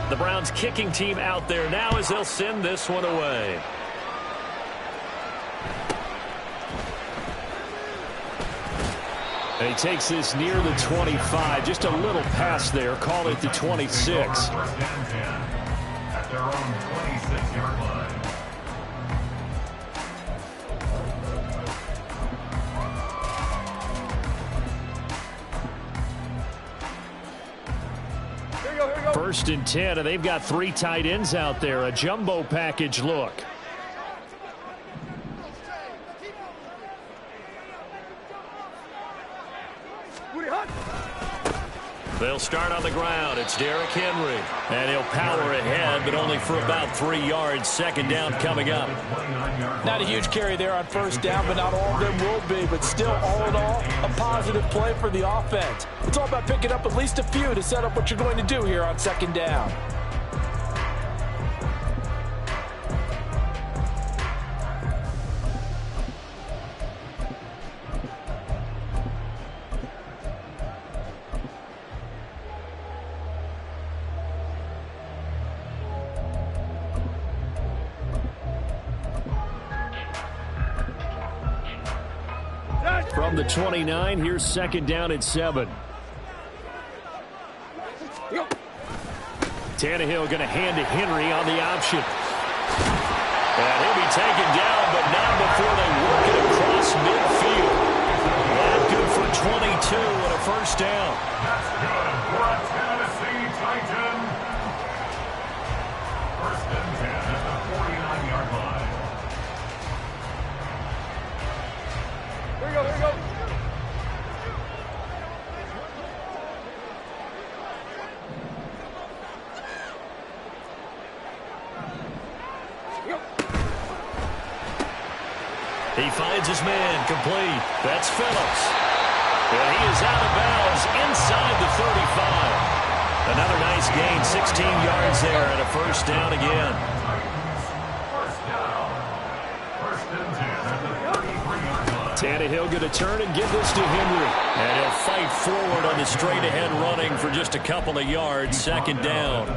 The Browns kicking team out there now as they'll send this one away. And he takes this near the 25. Just a little pass there. Call it the 26. At their own 26-yard line. First and 10, and they've got 3 tight ends out there. A jumbo package look. They'll start on the ground. It's Derrick Henry. And he'll power ahead, but only for about 3 yards. Second down coming up. Not a huge carry there on first down, but not all of them will be. But still, all in all, a positive play for the offense. It's all about picking up at least a few to set up what you're going to do here on second down. From the 29, here's second down at 7. Tannehill going to hand to Henry on the option. And he'll be taken down, but not before they work it across midfield. And good for 22 and a first down. That's good for a Tennessee Titan. First and 10 at the 49-yard line. Here we go, here we go. He finds his man complete. That's Phillips. And he is out of bounds inside the 35. Another nice gain, 16 yards there and a first down again. First down. First and 10 at the 33-yard line. Tannehill going to turn and give this to Henry. And he'll fight forward on the straight-ahead running for just a couple of yards. Second down.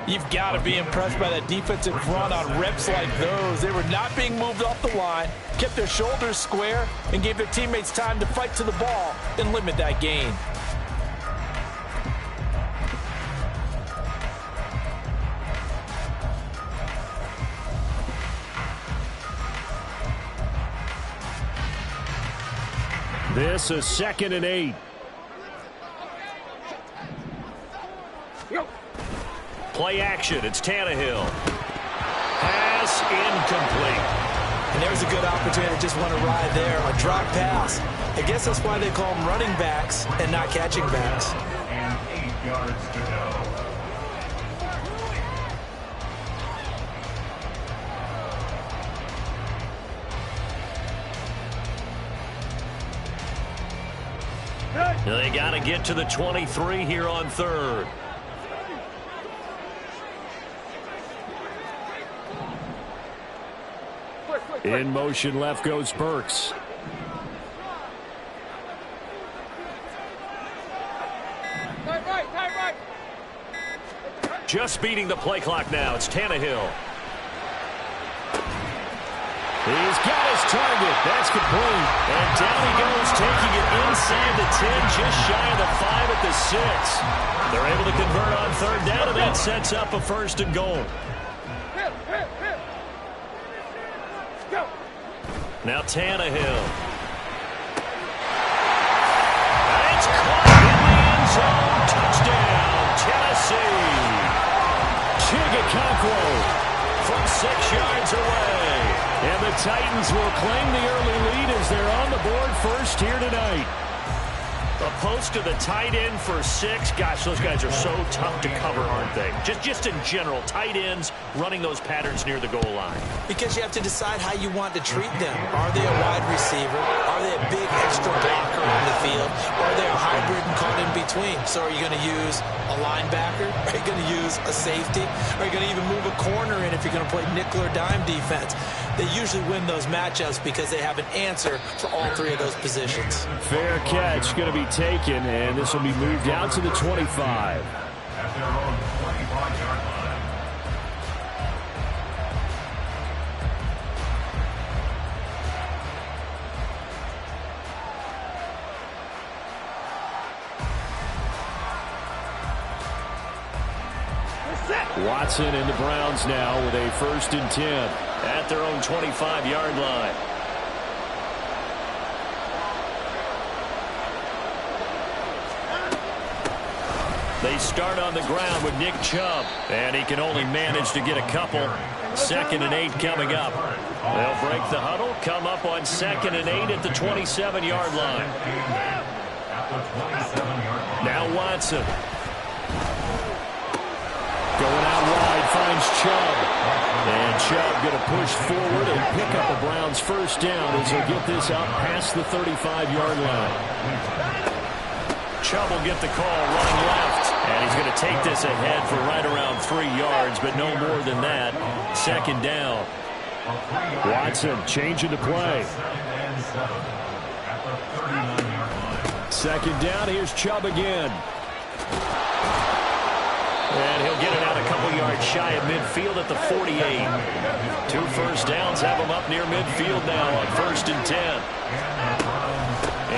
You've got to be impressed by that defensive front on reps like those. They were not being moved off the line, kept their shoulders square, and gave their teammates time to fight to the ball and limit that gain. This is second and 8. Play action. It's Tannehill. Pass incomplete. And there's a good opportunity to just want to ride there. A drop pass. I guess that's why they call them running backs and not catching backs. And 8 yards to go. They got to get to the 23 here on third. In motion left goes Burks. Just beating the play clock now. It's Tannehill. He's got his target. That's complete. And down he goes, taking it inside the 10, just shy of the 5 at the 6. They're able to convert on third down, and that sets up a first and goal. Now Tannehill. It's caught in the end zone. Touchdown, Tennessee. Chigakonkwo from 6 yards away. And the Titans will claim the early lead as they're on the board first here tonight. A post to the tight end for 6. Gosh, those guys are so tough to cover, aren't they? Just in general, tight ends running those patterns near the goal line. Because you have to decide how you want to treat them. Are they a wide receiver? Are they a big extra blocker on the field? Or are they a hybrid and caught in between? So are you going to use a linebacker? Are you going to use a safety? Are you going to even move a corner in if you're going to play nickel or dime defense? They usually win those matchups because they have an answer for all 3 of those positions. Fair catch going to be taken, and this will be moved out to the 25. At their own 25-yard Watson and the Browns now with a 1st and 10 at their own 25-yard line. They start on the ground with Nick Chubb, and he can only manage to get a couple. 2nd and 8 coming up. They'll break the huddle, come up on 2nd and 8 at the 27-yard line. Now Watson. Going out wide, finds Chubb. And Chubb going to push forward and pick up a Browns 1st down as he'll get this out past the 35-yard line. Chubb will get the call, running left. And he's going to take this ahead for right around 3 yards, but no more than that. 2nd down. Watson changing the play. 2nd down, here's Chubb again. And he'll get it out a couple yards shy of midfield at the 48. 2 1st downs have him up near midfield now on 1st and 10.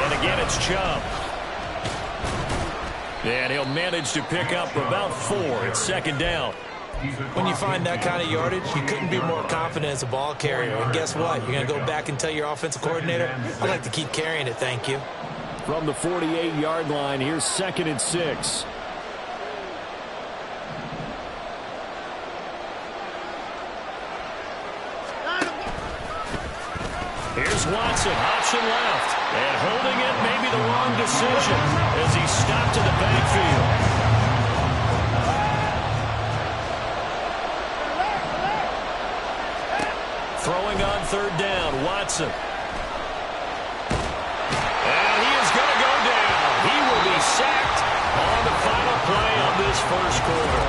And again, it's Chubb. And he'll manage to pick up about 4. It's 2nd down. When you find that kind of yardage, you couldn't be more confident as a ball carrier. And guess what? You're going to go back and tell your offensive coordinator, I'd like to keep carrying it, thank you. From the 48-yard line, here's 2nd and 6. Here's Watson, option left, and holding it may be the wrong decision as he stopped in the backfield. Throwing on 3rd down, Watson. And he is going to go down. He will be sacked on the final play of this 1st quarter.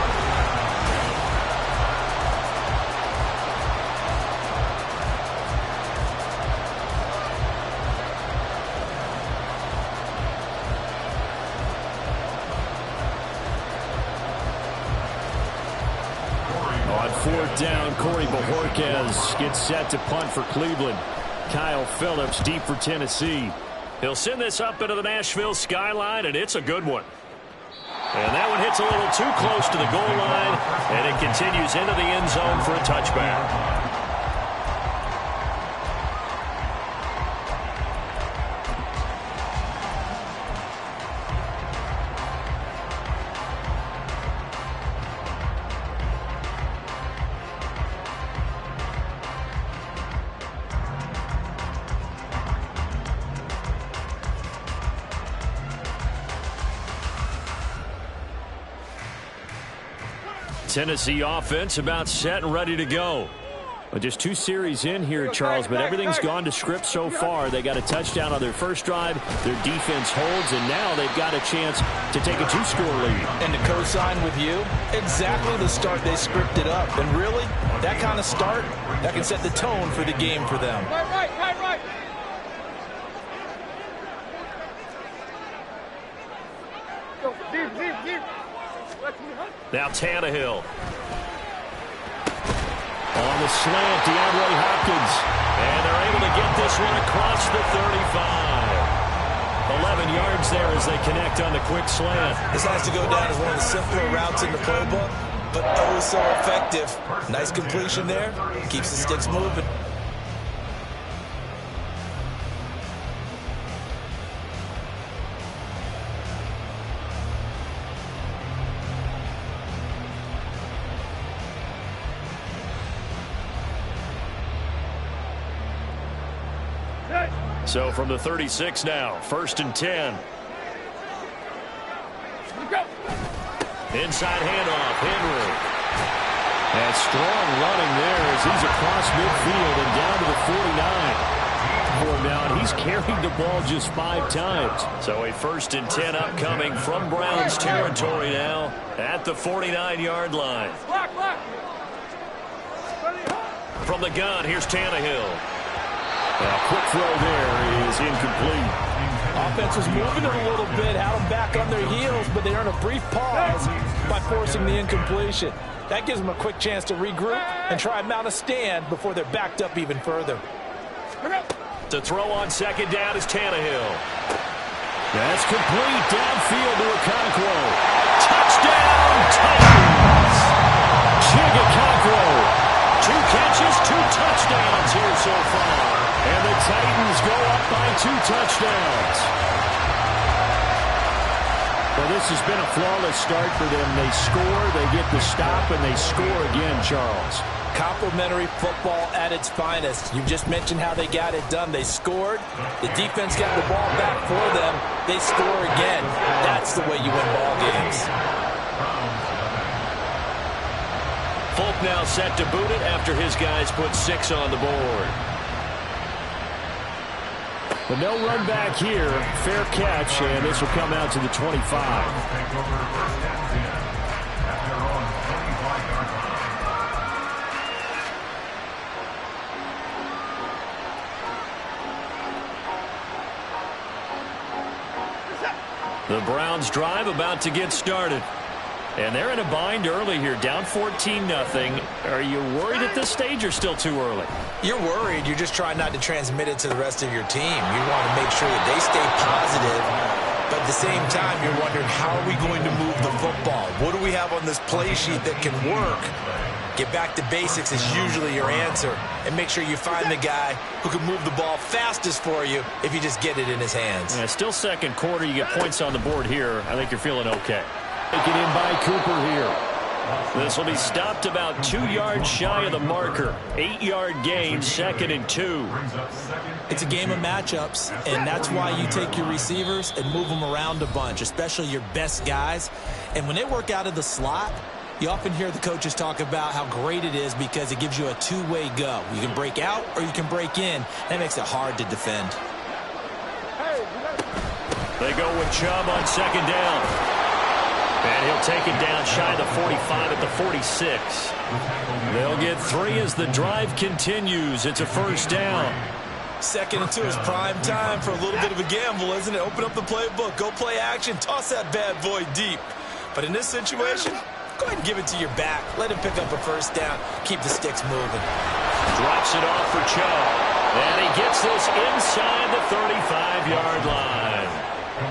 On 4th down, Corey Bojorquez gets set to punt for Cleveland. Kyle Phillips deep for Tennessee. He'll send this up into the Nashville skyline, and it's a good one. And that one hits a little too close to the goal line, and it continues into the end zone for a touchback. Tennessee offense about set and ready to go. Well, just 2 series in here, Charles, but everything's gone to script so far. They got a touchdown on their first drive. Their defense holds, and now they've got a chance to take a 2-score lead. And to co-sign with you, exactly the start they scripted up. And really, that kind of start, that can set the tone for the game for them. Right. Go, deep. Now Tannehill. On the slant, DeAndre Hopkins. And they're able to get this one across the 35. 11 yards there as they connect on the quick slant. This has to go down as one of the simpler routes in the playbook, but oh so effective. Nice completion there. Keeps the sticks moving. So from the 36 now, 1st and 10. Inside handoff, Henry. And strong running there as he's across midfield and down to the 49. For him now, he's carried the ball just 5 times. So a 1st and 10 upcoming from Browns territory now at the 49-yard line. From the gun, here's Tannehill. A quick throw there is incomplete. Offense was moving it a little bit, had them back on their heels, but they earned a brief pause by forcing the incompletion. That gives them a quick chance to regroup and try and mount a stand before they're backed up even further. To throw on 2nd down is Tannehill. That's complete downfield to Okonkwo. Touchdown, Titans! Okonkwo. 2 catches, 2 touchdowns here so far. And the Titans go up by 2 touchdowns. Well, this has been a flawless start for them. They score, they get the stop, and they score again, Charles. Complimentary football at its finest. You just mentioned how they got it done. They scored. The defense got the ball back for them. They score again. That's the way you win ball games. Folk now set to boot it after his guys put 6 on the board. But no run back here. Fair catch, and this will come out to the 25. The Browns drive about to get started. And they're in a bind early here, down 14-0. Are you worried at this stage or still too early? You're worried. You're just trying not to transmit it to the rest of your team. You want to make sure that they stay positive. But at the same time, you're wondering, how are we going to move the football? What do we have on this play sheet that can work? Get back to basics is usually your answer. And make sure you find the guy who can move the ball fastest for you if you just get it in his hands. Yeah, still second quarter. You get points on the board here. I think you're feeling okay. Taken in by Cooper here. This will be stopped about 2 yards shy of the marker. 8-yard gain, 2nd and 2. It's a game of matchups, and that's why you take your receivers and move them around a bunch, especially your best guys. And when they work out of the slot, you often hear the coaches talk about how great it is because it gives you a two-way go. You can break out or you can break in. That makes it hard to defend. They go with Chubb on 2nd down. And he'll take it down shy of the 45 at the 46. They'll get 3 as the drive continues. It's a 1st down. 2nd and 2 is prime time for a little bit of a gamble, isn't it? Open up the playbook, go play action, toss that bad boy deep. But in this situation, go ahead and give it to your back. Let him pick up a 1st down. Keep the sticks moving. Drops it off for Chubb. And he gets this inside the 35-yard line.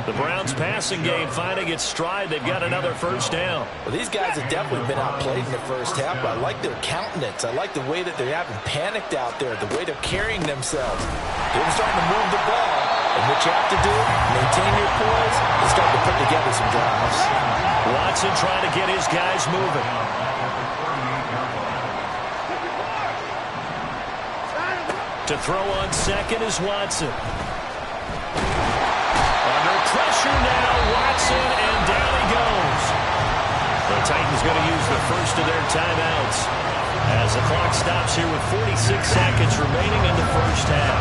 The Browns passing game finding its stride. They've got another 1st down. Well, these guys have definitely been outplayed in the first half, but I like their countenance. I like the way that they haven't panicked out there, the way they're carrying themselves. They're starting to move the ball. And what you have to do, maintain your poise, and start to put together some drives. Watson trying to get his guys moving. To throw on 2nd is Watson. Under pressure now, Watson, and down he goes. The Titans going to use the first of their timeouts as the clock stops here with 46 seconds remaining in the first half.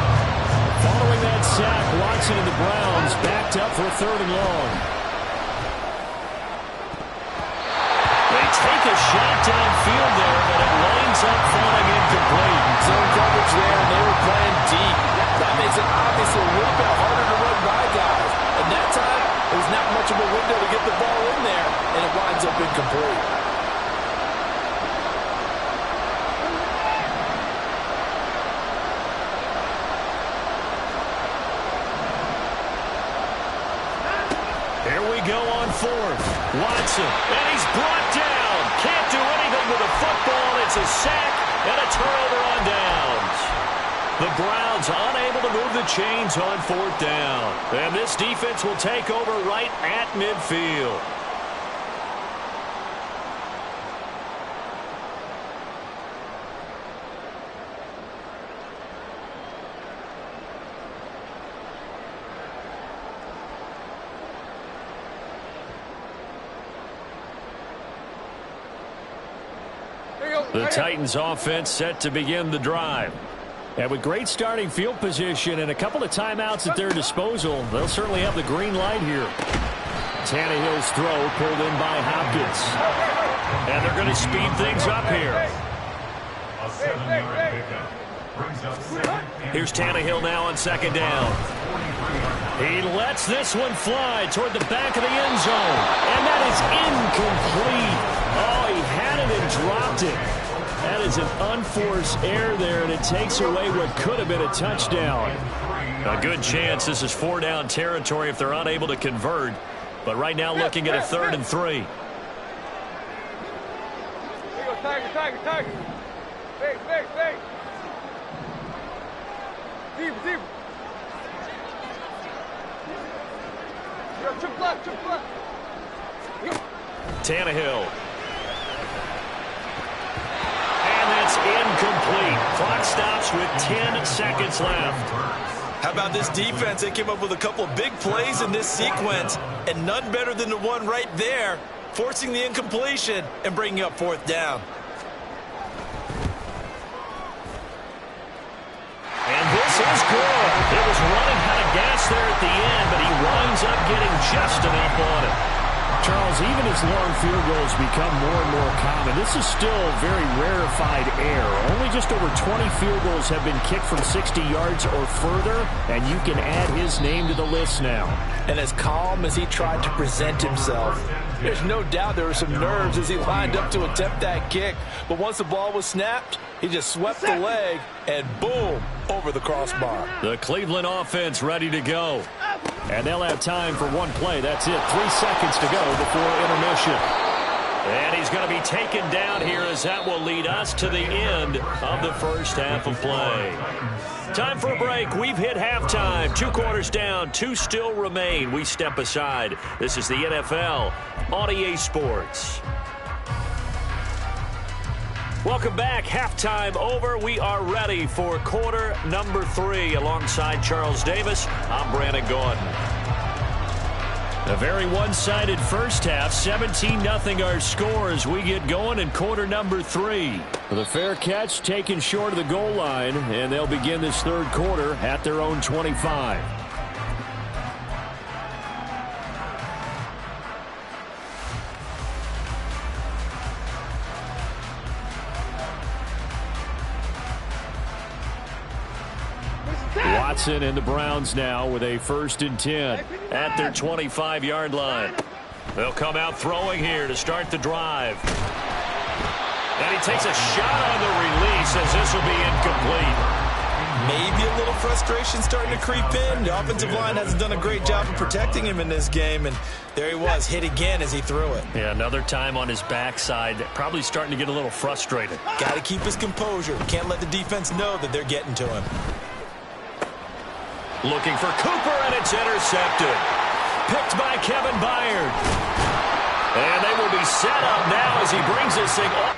Following that sack, Watson and the Browns backed up for 3rd and long. They take a shot downfield there, but it lines up falling incomplete. Zone coverage there, and they were playing deep. That makes it obviously a little bit harder to run by guys. And that time, there's not much of a window to get the ball in there, and it winds up incomplete. Here we go on 4th. Watson, and he's brought down. Can't do anything with the football. It's a sack and a turnover on downs. The Browns unable to move the chains on 4th down. And this defense will take over right at midfield. The Titans offense set to begin the drive. And with great starting field position and a couple of timeouts at their disposal, they'll certainly have the green light here. Tannehill's throw pulled in by Hopkins. And they're going to speed things up here. A 7-yard pickup brings up 2nd. Here's Tannehill now on 2nd down. He lets this one fly toward the back of the end zone. And that is incomplete. Oh, he had it and dropped it. That is an unforced error there, and it takes away what could have been a touchdown. A good chance this is 4-down territory if they're unable to convert. But right now looking at a 3rd and 3. Tiger, tiger, tiger. Big, big, big. Deep, deep. Yo, triple up, triple up. Tannehill. And that's incomplete. Clock stops with 10 seconds left. How about this defense? They came up with a couple of big plays in this sequence, and none better than the one right there, forcing the incompletion and bringing up fourth down. And this is good. It was running out of gas there at the end, but he winds up getting just enough on it. Charles, even as long field goals become more and more common, this is still very rarefied air. Only just over 20 field goals have been kicked from 60 yards or further, and you can add his name to the list now. And as calm as he tried to present himself, there's no doubt there were some nerves as he lined up to attempt that kick. But once the ball was snapped, he just swept the leg and boom, over the crossbar. The Cleveland offense ready to go. And they'll have time for one play. That's it. 3 seconds to go before intermission. And he's going to be taken down here as that will lead us to the end of the first half of play. Time for a break. We've hit halftime. 2 quarters down. 2 still remain. We step aside. This is the NFL on EA Sports. Welcome back. Halftime over. We are ready for quarter number 3. Alongside Charles Davis, I'm Brandon Gordon. A very one-sided first half. 17-0 our score as we get going in quarter number 3. The fair catch taken short of the goal line, and they'll begin this third quarter at their own 25. Watson and the Browns now with a 1st and 10 at their 25-yard line. They'll come out throwing here to start the drive. And he takes a shot on the release as this will be incomplete. Maybe a little frustration starting to creep in. The offensive line hasn't done a great job of protecting him in this game, and there he was, hit again as he threw it. Yeah, another time on his backside, probably starting to get a little frustrated. Got to keep his composure. Can't let the defense know that they're getting to him. Looking for Cooper, and it's intercepted. Picked by Kevin Byard. And they will be set up now as he brings this thing up.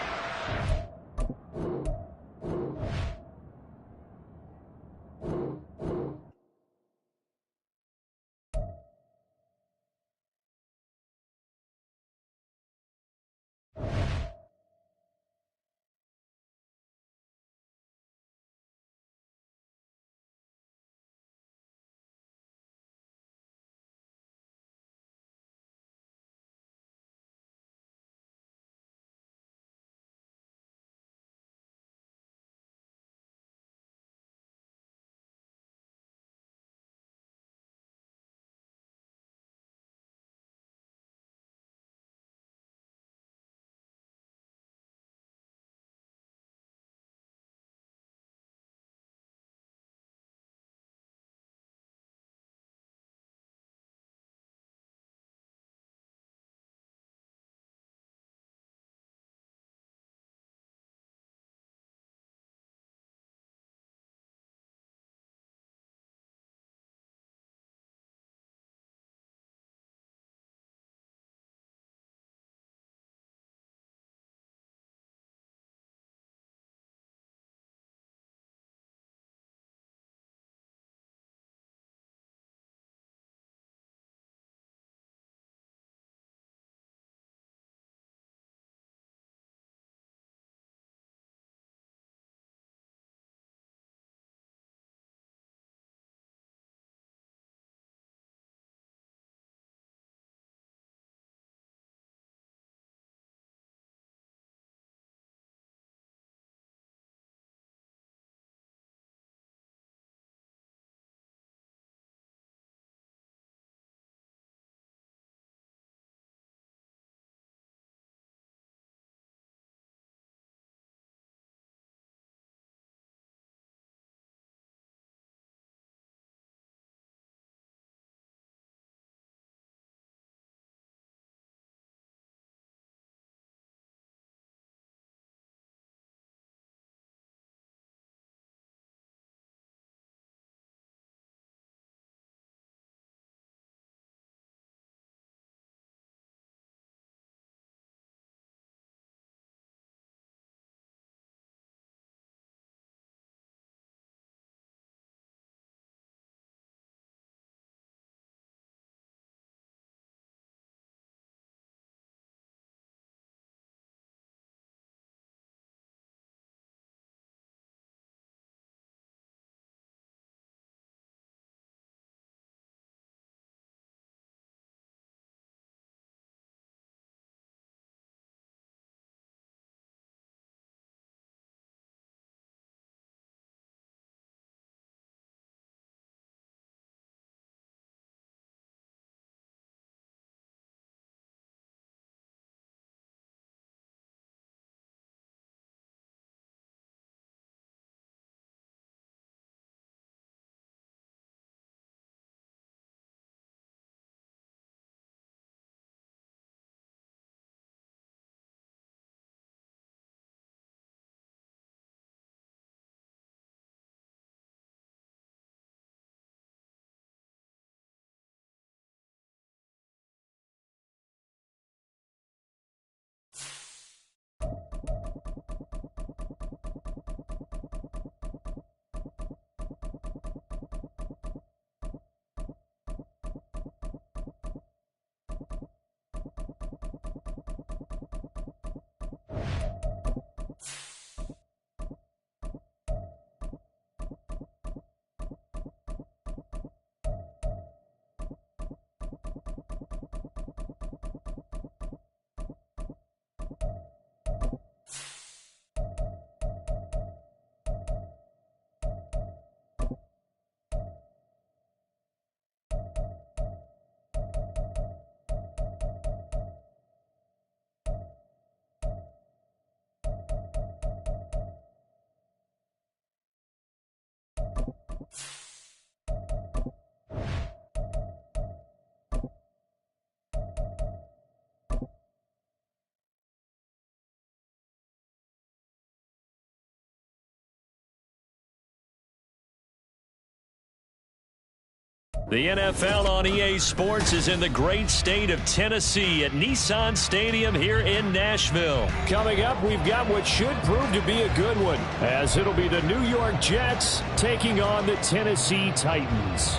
The NFL on EA Sports is in the great state of Tennessee at Nissan Stadium here in Nashville. Coming up, we've got what should prove to be a good one, as it'll be the New York Jets taking on the Tennessee Titans.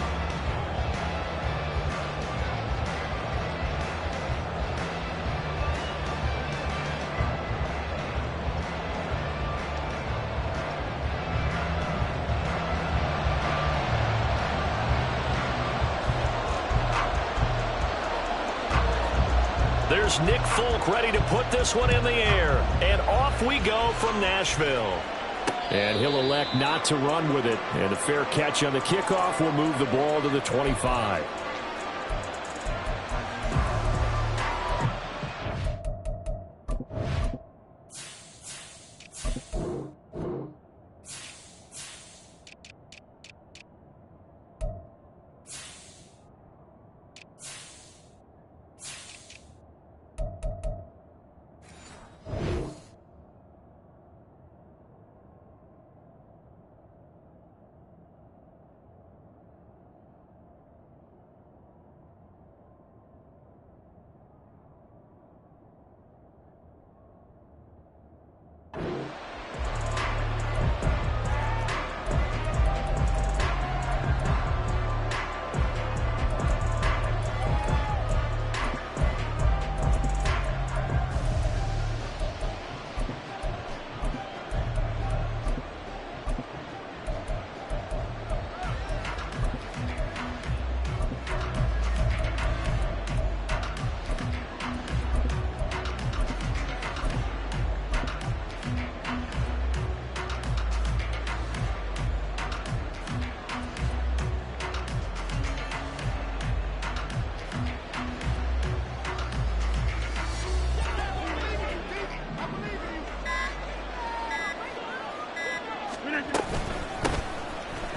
There's Nick Folk ready to put this one in the air. And off we go from Nashville. And he'll elect not to run with it. And a fair catch on the kickoff will move the ball to the 25.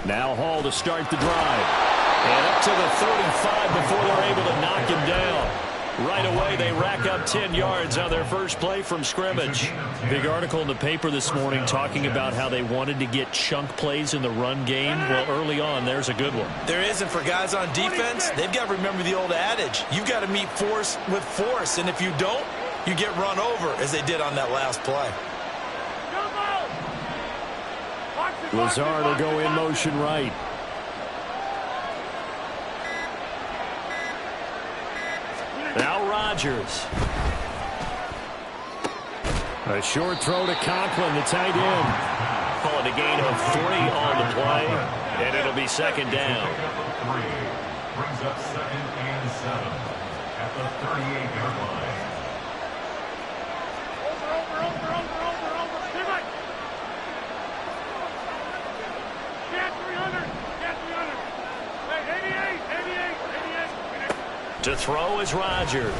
Now Hall to start the drive. And up to the 35 before they're able to knock him down. Right away, they rack up 10 yards on their first play from scrimmage. Big article in the paper this morning talking about how they wanted to get chunk plays in the run game. Well, early on, there's a good one. There is, and for guys on defense, they've got to remember the old adage. You've got to meet force with force, and if you don't, you get run over, as they did on that last play. Lazard will go in motion right. Now Rodgers. A short throw to Conklin, the tight end. Call it a gain of 3 on the play, and it'll be second down. Brings up 2nd and 7 at the 38-yard line. To throw is Rodgers.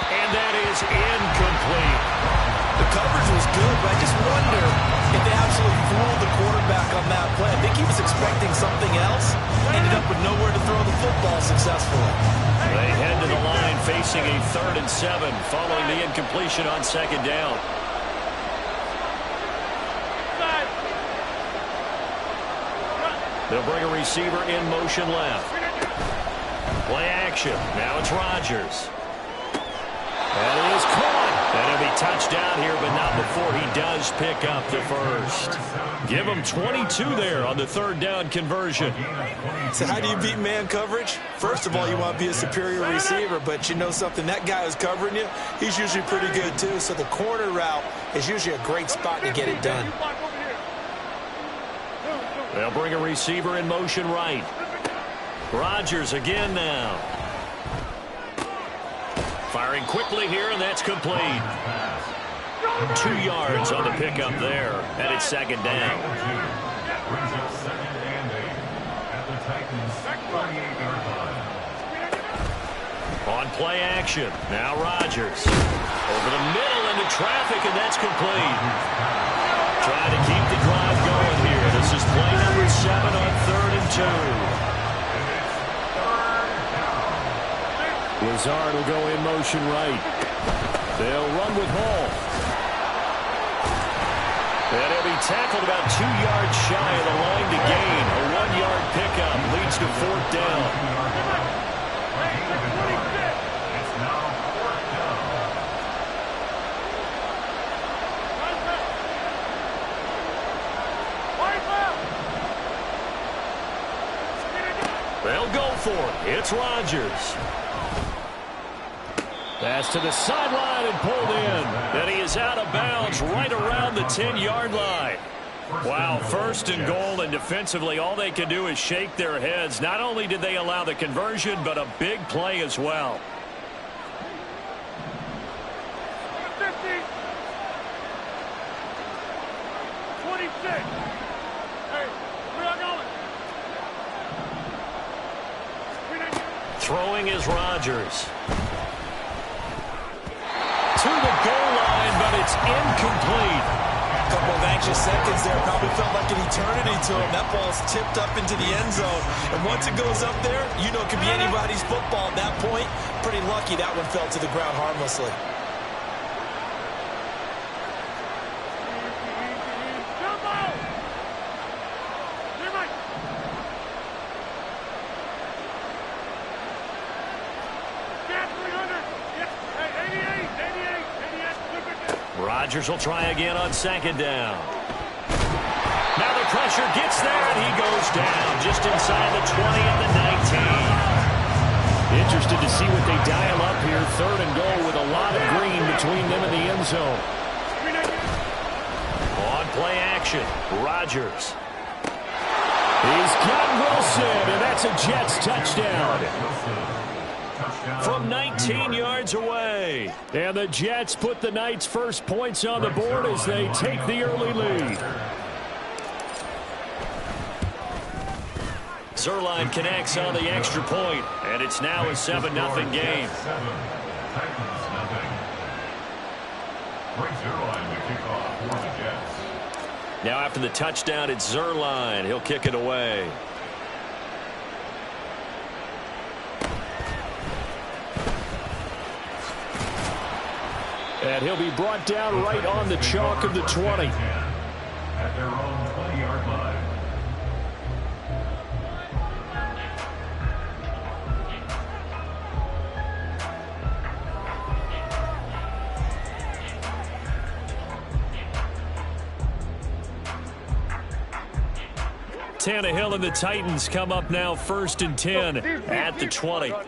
And that is incomplete. The coverage was good, but I just wonder if they absolutely fooled the quarterback on that play. I think he was expecting something else. Ended up with nowhere to throw the football successfully. They head to the line facing a 3rd and 7 following the incompletion on second down. They'll bring a receiver in motion left. Play action. Now it's Rodgers. That is caught. And he'll be touchdown here, but not before he does pick up the first. Give him 22 there on the 3rd down conversion. So how do you beat man coverage? First of all, you want to be a superior receiver, but you know something, that guy who's covering you, he's usually pretty good too. So the corner route is usually a great spot to get it done. They'll bring a receiver in motion right. Rodgers again now. Firing quickly here, and that's complete. 2 yards on the pickup there, and it's second down. Brings up 2nd and 8 at the Titans' 38-yard line. On play action, now Rodgers. Over the middle into traffic, and that's complete. Trying to keep the drive going here. This is play number 7 on 3rd and 2. Lazard will go in motion right. They'll run with Hall. And he'll be tackled about 2 yards shy of the line to gain. A 1-yard pickup leads to 4th down. It's now 4th down. They'll go for it. It's Rodgers. Pass to the sideline and pulled in. And he is out of bounds right around the 10-yard line. Wow, 1st and goal, and defensively all they can do is shake their heads. Not only did they allow the conversion, but a big play as well. 50. 26. Hey, we are going. Throwing is Rodgers. To the goal line, but it's incomplete. A couple of anxious seconds there. Probably felt like an eternity to him. That ball's tipped up into the end zone. And once it goes up there, you know it could be anybody's football at that point. Pretty lucky that one fell to the ground harmlessly. Rodgers will try again on 2nd down. Now the pressure gets there, and he goes down just inside the 20 at the 19. Interested to see what they dial up here. 3rd and goal with a lot of green between them and the end zone. On play action, Rodgers. He's got Wilson, and that's a Jets touchdown. From 19 yards away. And the Jets put the Knights' first points on the board as they take the early lead. Zuerlein connects on the extra point, and it's now a 7-0 game. Titans nothing. Frank Zuerlein to kick off for the Jets. Now after the touchdown, it's Zuerlein. He'll kick it away. And he'll be brought down right on the chalk of the 20. At their own 20-yard line. Tannehill and the Titans come up now 1st and 10 at the 20. Tight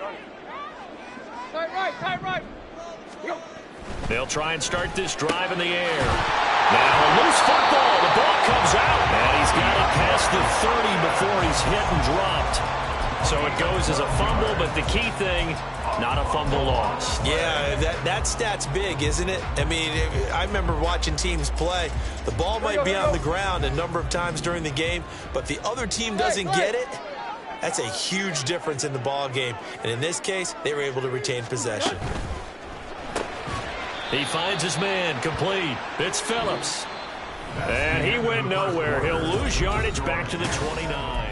right. They'll try and start this drive in the air. Now a loose football. The ball comes out. And he's got it past the 30 before he's hit and dropped. So it goes as a fumble, but the key thing, not a fumble loss. Yeah, that stat's big, isn't it? I mean, I remember watching teams play. The ball might be on the ground a number of times during the game, but the other team doesn't get it. That's a huge difference in the ball game. And in this case, they were able to retain possession. He finds his man, complete. It's Phillips. And he went nowhere. He'll lose yardage back to the 29.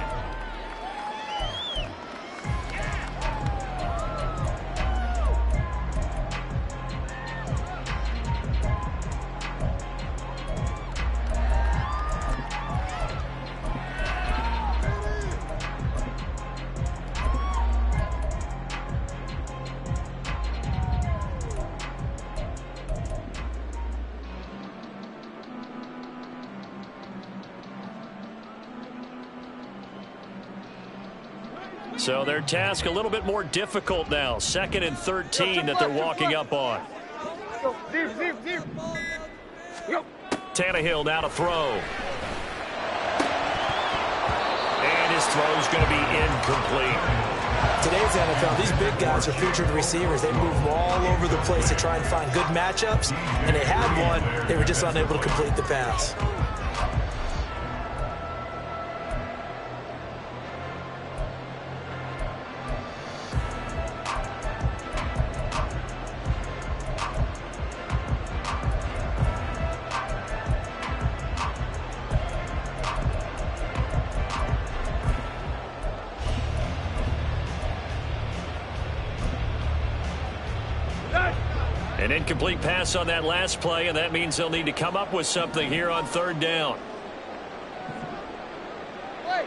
So their task a little bit more difficult now. 2nd and 13 that they're walking up on. Deep. Tannehill now to throw. And his throw's going to be incomplete. Today's NFL, these big guys are featured receivers. They move all over the place to try and find good matchups, and they had one. They were just unable to complete the pass. An incomplete pass on that last play, and that means they'll need to come up with something here on third down. Wait.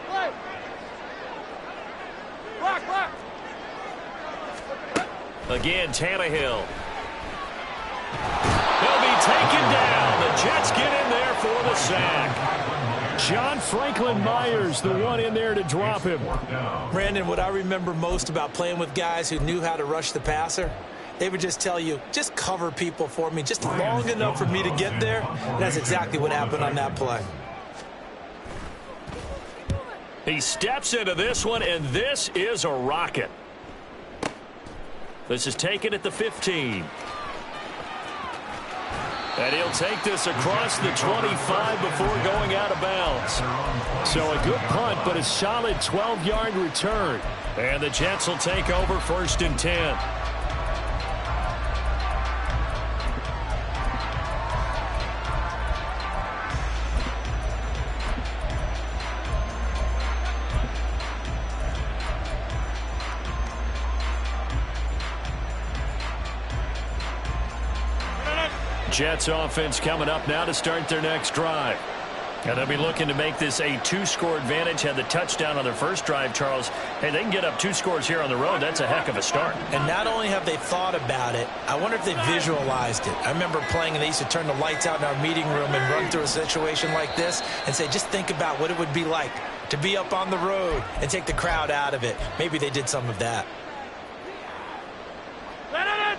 Block. Again, Tannehill. He'll be taken down. The Jets get in there for the sack. John Franklin Myers, the one in there to drop him. Brandon, what I remember most about playing with guys who knew how to rush the passer, they would just tell you, just cover people for me, just long enough for me to get there. And that's exactly what happened on that play. He steps into this one, and this is a rocket. This is taken at the 15. And he'll take this across the 25 before going out of bounds. So a good punt, but a solid 12-yard return. And the Jets will take over 1st and 10. Jets offense coming up now to start their next drive. And they'll be looking to make this a 2-score advantage. Had the touchdown on their first drive, Charles. Hey, they can get up 2 scores here on the road. That's a heck of a start. And not only have they thought about it, I wonder if they visualized it. I remember playing, and they used to turn the lights out in our meeting room and run through a situation like this and say, just think about what it would be like to be up on the road and take the crowd out of it. Maybe they did some of that.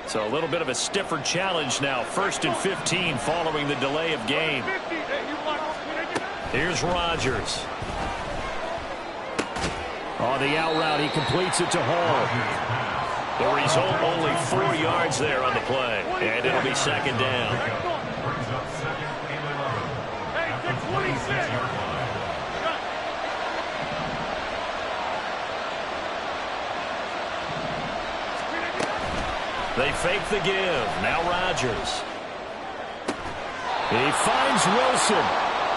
So a little bit of a stiffer challenge now. 1st and 15 following the delay of game. Here's Rodgers. On the out route, he completes it to Hall. The result, only 4 yards there on the play. And it'll be 2nd down. Hey, 626. They fake the give. Now Rodgers. He finds Wilson.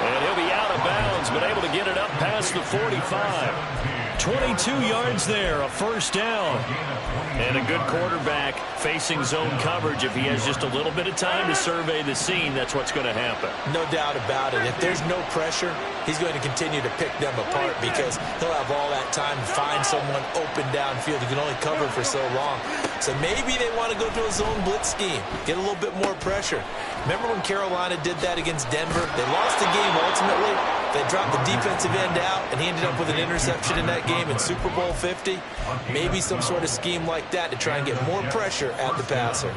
And he'll be out of bounds, but able to get it up past the 45. 22 yards there, a 1st down. And a good quarterback facing zone coverage. If he has just a little bit of time to survey the scene, that's what's going to happen. No doubt about it. If there's no pressure, he's going to continue to pick them apart because he'll have all that time to find someone open downfield. He can only cover for so long. So maybe they want to go to a zone blitz scheme, get a little bit more pressure. Remember when Carolina did that against Denver? They lost the game ultimately. They dropped the defensive end out, and he ended up with an interception in that game in Super Bowl 50. Maybe some sort of scheme like that to try and get more pressure at the passer.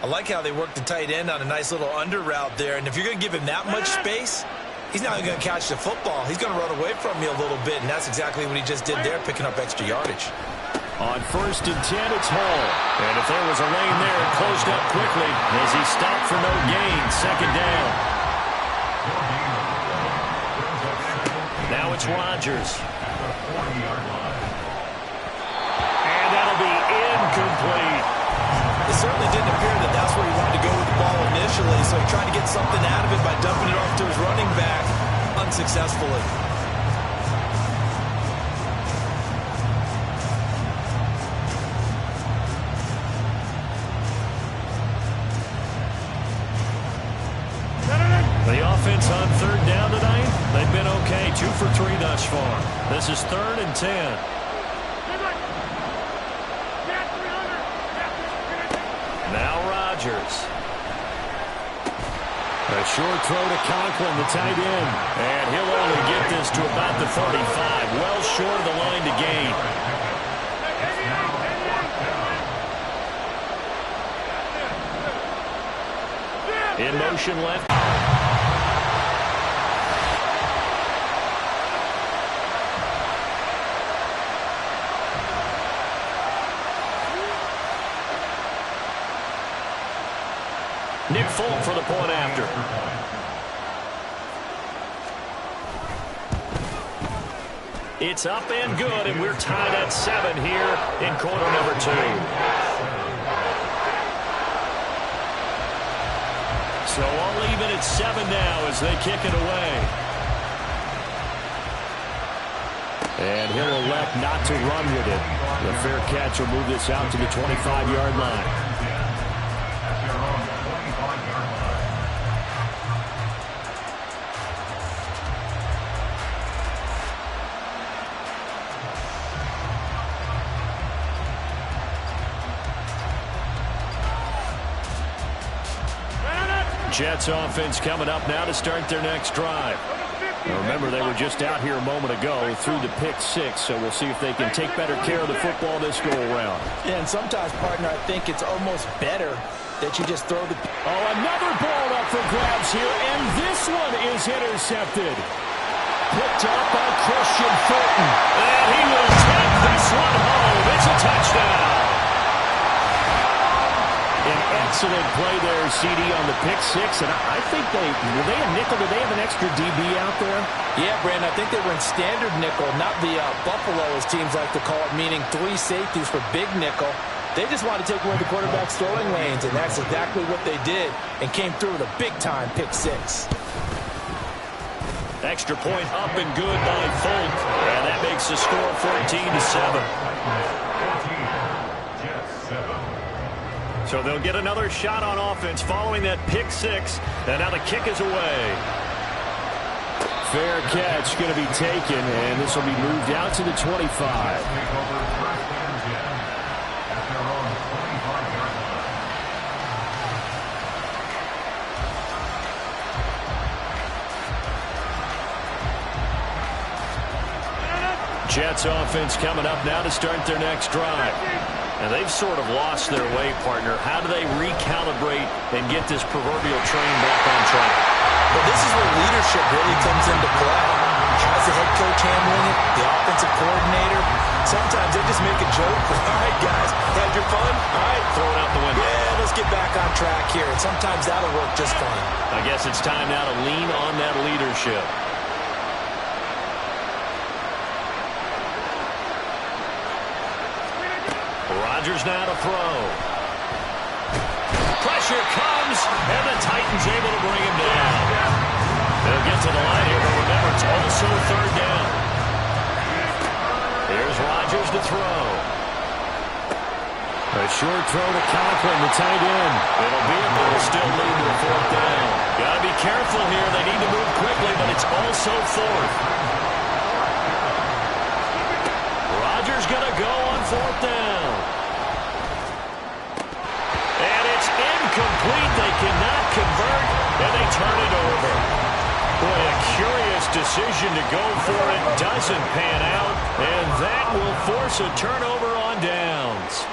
I like how they worked the tight end on a nice little under route there, and if you're going to give him that much space, he's not going to catch the football. He's going to run away from you a little bit, and that's exactly what he just did there, picking up extra yardage. On 1st and 10, it's Hall. And if there was a lane there, it closed up quickly as he stopped for no gain. 2nd down. Now it's Rodgers. And that'll be incomplete. It certainly didn't appear that that's where he wanted to go with the ball initially, so he tried to get something out of it by dumping it off to his running back unsuccessfully. The offense on 3rd down tonight, they've been okay. 2 for 3 thus far. This is 3rd and 10. Now Rodgers. A short throw to Conklin, the tight end. And he'll only get this to about the 35. Well short of the line to gain. In motion left. Nick Folk for the point after. It's up and good, and we're tied at 7 here in quarter number 2. So all even at 7 now as they kick it away. And he'll elect not to run with it. The fair catch will move this out to the 25-yard line. Jets offense coming up now to start their next drive. Now remember, they were just out here a moment ago through the pick six, so we'll see if they can take better care of the football this go-around. Yeah, and sometimes, partner, I think it's almost better that you just throw the... Oh, another ball up for grabs here, and this one is intercepted. Picked up by Christian Fulton. And he will take this one home. It's a touchdown. An excellent play there, CD, on the pick six. And I think were they a nickel? Did they have an extra DB out there? Yeah, Brandon, I think they were in standard nickel, not the Buffalo, as teams like to call it, meaning 3 safeties for big nickel. They just wanted to take away the quarterback's throwing lanes, and that's exactly what they did, and came through with a big-time pick six. Extra point up and good by Fulton. And that makes the score 14-7. So they'll get another shot on offense following that pick six. And now the kick is away. Fair catch going to be taken, and this will be moved out to the 25. Jets offense coming up now to start their next drive. And they've sort of lost their way, partner. How do they recalibrate and get this proverbial train back on track? Well, this is where leadership really comes into play. How's the head coach handling it? The offensive coordinator? Sometimes they just make a joke. All right, guys, had your fun? All right, throw it out the window. Yeah, let's get back on track here. And sometimes that'll work just fine. I guess it's time now to lean on that leadership. Rodgers now to throw. Pressure comes, and the Titans able to bring him down. They'll get to the line here, but remember, it's also third down. Here's Rodgers to throw. A short throw to Conklin, the tight end. It'll be a ball, still lead to a fourth down. Got to be careful here. They need to move quickly, but it's also fourth. Rodgers going to go on fourth down. Incomplete. They cannot convert, and they turn it over. Boy, a curious decision to go for it. Doesn't pan out, and that will force a turnover on downs.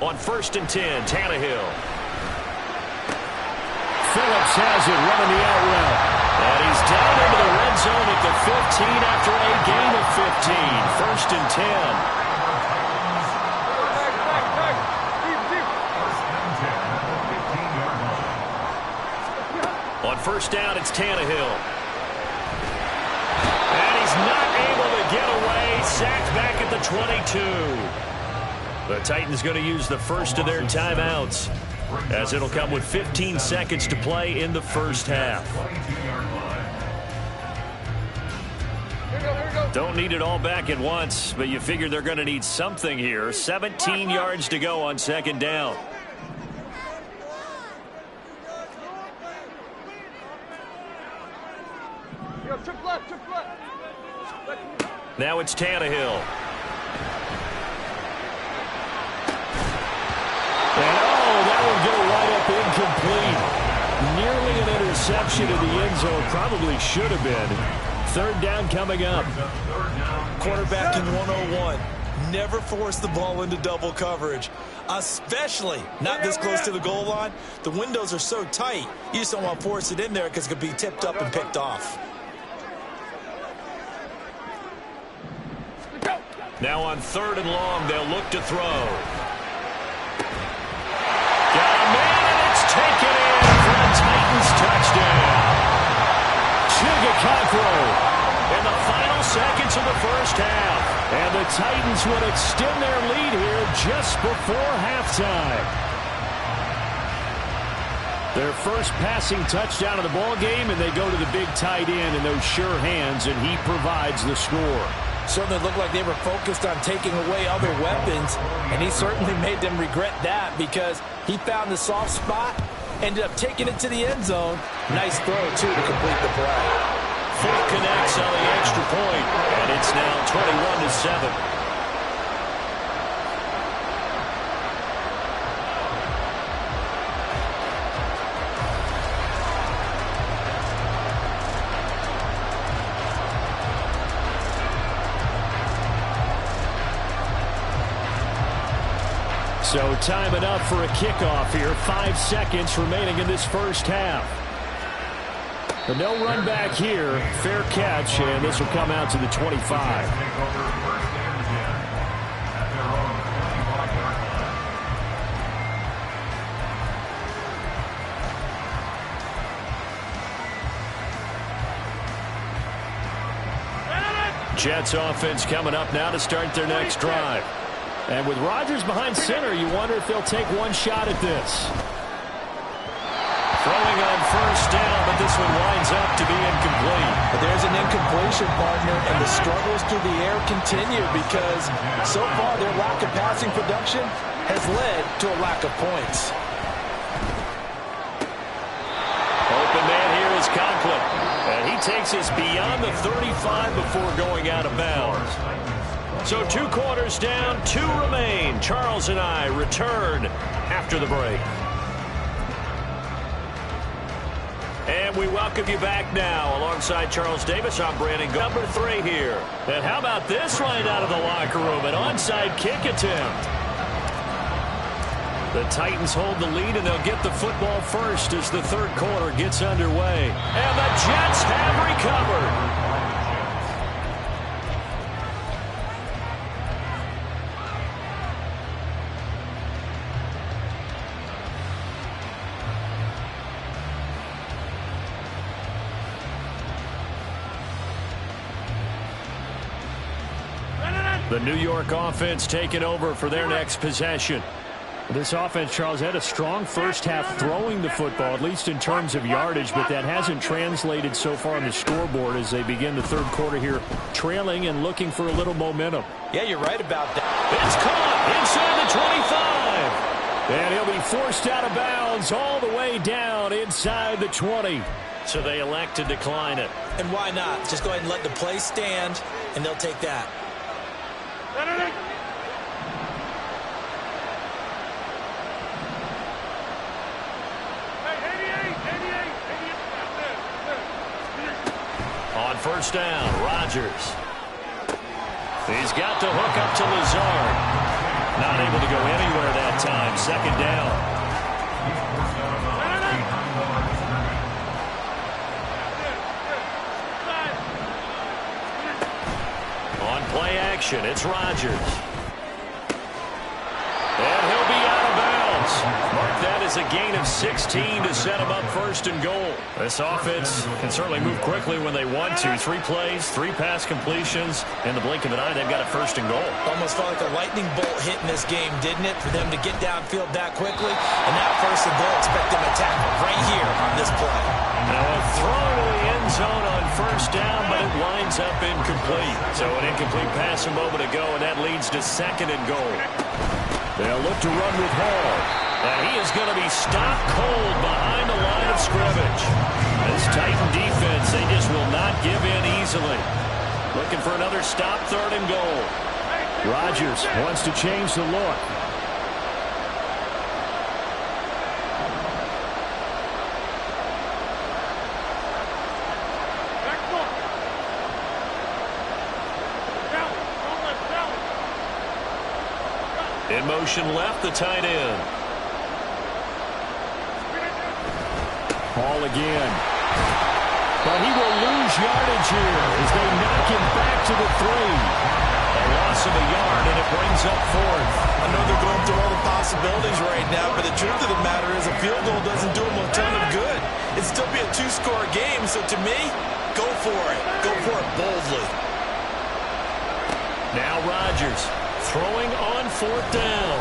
On 1st and 10, Tannehill. Phillips has it running the out route. And he's down into the red zone at the 15 after a gain of 15. 1st and 10. On 1st down, it's Tannehill. And he's not able to get away. Sacked back at the 22. The Titans going to use the first of their timeouts, as it'll come with 15 seconds to play in the first half. Don't need it all back at once, but you figure they're going to need something here. 17 yards to go on 2nd down. Now it's Tannehill. And that will go right up incomplete. Nearly an interception in the end zone. Probably should have been. 3rd down coming up. Quarterbacking 101. Never force the ball into double coverage, especially not this close to the goal line. The windows are so tight, you just don't want to force it in there because it could be tipped up and picked off. Now on 3rd and long, they'll look to throw. Taken in for a Titans touchdown. Chigakakro in the final seconds of the first half. And the Titans will extend their lead here just before halftime. Their first passing touchdown of the ball game, and they go to the big tight end in those sure hands, and he provides the score. Certainly looked like they were focused on taking away other weapons, and he certainly made them regret that because he found the soft spot, ended up taking it to the end zone. Nice throw, too, to complete the play. Full connects on the extra point, and it's now 21-7. So time enough for a kickoff here. 5 seconds remaining in this first half. But no run back here. Fair catch, and this will come out to the 25. Jets offense coming up now to start their next drive. And with Rodgers behind center, you wonder if they'll take one shot at this. Throwing on first down, but this one winds up to be incomplete. But there's an incompletion, partner, and the struggles through the air continue because so far their lack of passing production has led to a lack of points. Open man here is Conklin. And he takes us beyond the 35 before going out of bounds. So 2 quarters down, 2 remain. Charles and I return after the break. And we welcome you back now. Alongside Charles Davis, I'm Brandon. Number 3 here. And how about this right out of the locker room? An onside kick attempt. The Titans hold the lead, and they'll get the football first as the third quarter gets underway. And the Jets have recovered. The New York offense taking over for their next possession. This offense, Charles, had a strong first half throwing the football, at least in terms of yardage, but that hasn't translated so far on the scoreboard as they begin the third quarter here, trailing and looking for a little momentum. Yeah, you're right about that. It's caught inside the 25. And he'll be forced out of bounds all the way down inside the 20. So they elect to decline it. And why not? Just go ahead and let the play stand, and they'll take that. On first down, Rodgers. He's got to hook up to Lazard. Not able to go anywhere that time. Second down. On play action, it's Rodgers. And he'll be out of bounds. Mark that as a gain of 16 to set him up first and goal. This offense can certainly move quickly when they want to. 3 plays, 3 pass completions. In the blink of an eye, they've got a first and goal. Almost felt like a lightning bolt hit in this game, didn't it? For them to get downfield that quickly. And now first and goal, expect them to tackle right here on this play. Now a throw to the end zone on first down, but it winds up incomplete. So an incomplete pass a moment ago, and that leads to second and goal. They'll look to run with Hall. And he is going to be stopped cold behind the line of scrimmage. This Titan defense, they just will not give in easily. Looking for another stop, third and goal. Rodgers wants to change the look. In motion left, the tight end. Hall again. But he will lose yardage here as they knock him back to the 3. A loss of a yard, and it brings up fourth. I know they're going through all the possibilities right now, but the truth of the matter is a field goal doesn't do them a ton of good. It'd still be a 2-score game, so to me, go for it. Go for it boldly. Now Rodgers throwing on fourth down.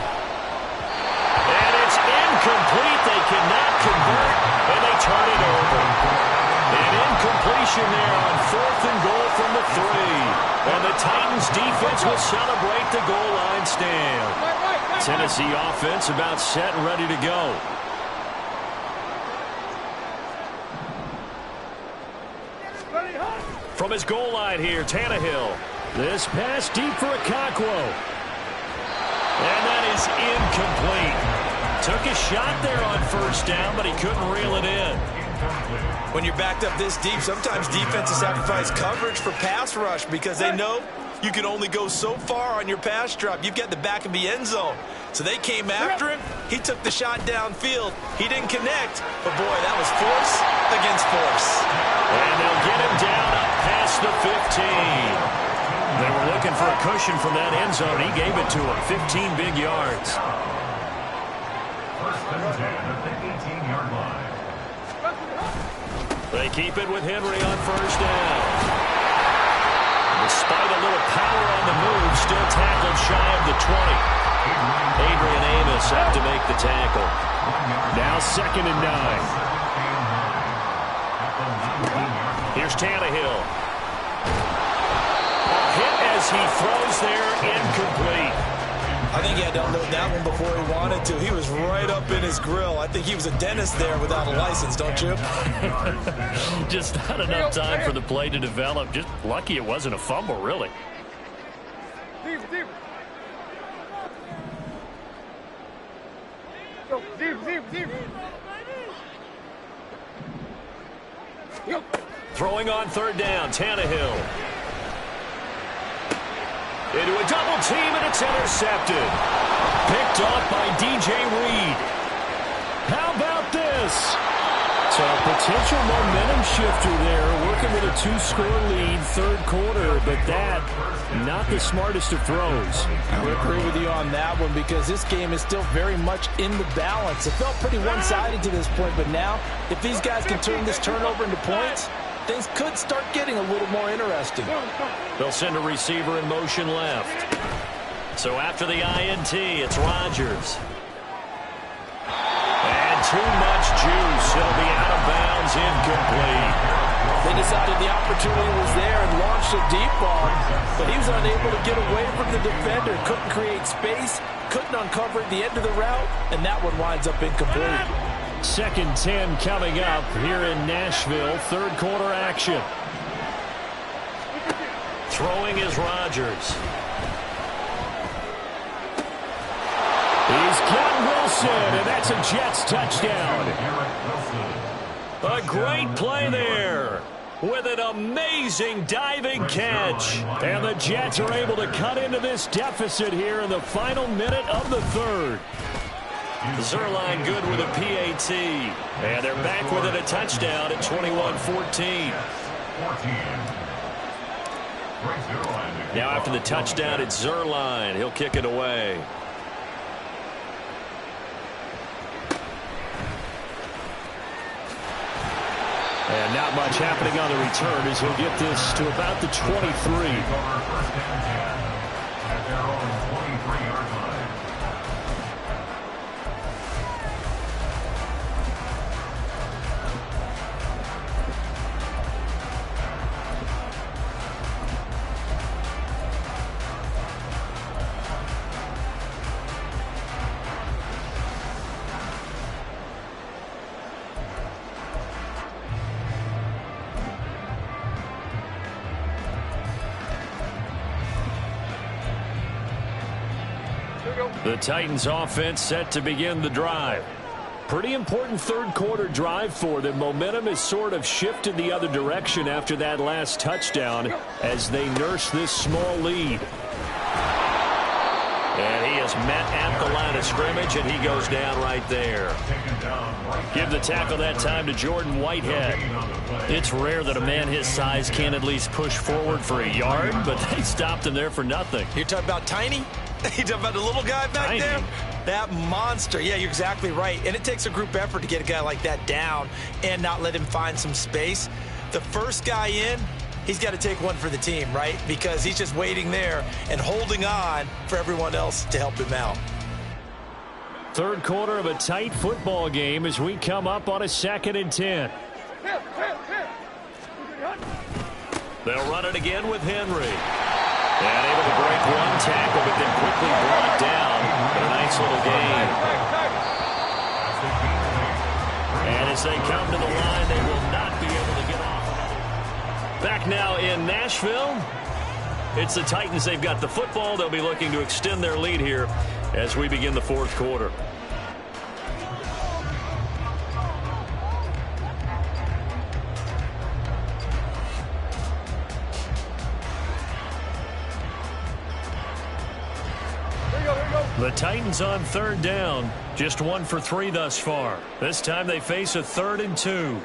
And it's incomplete. They cannot convert, and they turn it over. An incompletion there on fourth and goal from the 3. And the Titans defense will celebrate the goal line stand. Tennessee offense about set and ready to go. From his goal line here, Tannehill. This pass deep for Okonkwo. And that is incomplete. Took a shot there on first down, but he couldn't reel it in. When you're backed up this deep, sometimes defenses sacrifice coverage for pass rush because they know you can only go so far on your pass drop. You've got the back of the end zone. So they came after him. He took the shot downfield. He didn't connect. But, boy, that was force against force. And they'll get him down up past the 15. They were looking for a cushion from that end zone. He gave it to him. 15 big yards. First and 10 at the 18-yard line. They keep it with Henry on first down. Despite a little power on the move, still tackled shy of the 20. Adrian Amos have to make the tackle. Now 2nd and 9. Here's Tannehill. A hit as he throws there, incomplete. I think he had to unload that one before he wanted to. He was right up in his grill. I think he was a dentist there without a license, don't you? Just not enough time for the play to develop. Just lucky it wasn't a fumble, really. Deep, deep. Go, deep, deep, deep. Throwing on 3rd down, Tannehill. Into a double team, and it's intercepted. Picked off by DJ Reed. How about this? So a potential momentum shifter there, working with a 2-score lead, 3rd quarter, but that, not the smartest of throws. I would agree with you on that one because this game is still very much in the balance. It felt pretty one-sided to this point, but now, if these guys can turn this turnover into points, things could start getting a little more interesting. They'll send a receiver in motion left. So after the INT, it's Rodgers. And too much juice. He'll be out of bounds, incomplete. They decided the opportunity was there and launched a deep ball, but he was unable to get away from the defender. Couldn't create space, couldn't uncover at the end of the route, and that one winds up incomplete. 2nd 10 coming up here in Nashville. 3rd quarter action. Throwing is Rodgers. He's got Wilson, and that's a Jets touchdown. A great play there with an amazing diving catch. And the Jets are able to cut into this deficit here in the final minute of the 3rd. Zuerlein good with a PAT. And they're back within a touchdown at 21-14. Now after the touchdown, it's Zuerlein. He'll kick it away. And not much happening on the return as he'll get this to about the 23. The Titans offense set to begin the drive. Pretty important 3rd quarter drive for them. Momentum has sort of shifted the other direction after that last touchdown as they nurse this small lead. And he is met at the line of scrimmage, and he goes down right there. Give the tackle that time to Jordan Whitehead. It's rare that a man his size can't at least push forward for a yard, but they stopped him there for nothing. You're talking about tiny? You talking about the little guy back there? That monster. Yeah, you're exactly right. And it takes a group effort to get a guy like that down and not let him find some space. The first guy in, he's got to take one for the team, right? Because he's just waiting there and holding on for everyone else to help him out. 3rd quarter of a tight football game as we come up on a 2nd and 10. They'll run it again with Henry. And able to break one tackle, but then quickly brought down. But a nice little gain. And as they come to the line, they will not be able to get off. Back now in Nashville. It's the Titans. They've got the football. They'll be looking to extend their lead here as we begin the fourth quarter. The Titans on third down. Just 1 for 3 thus far. This time they face a 3rd and 2.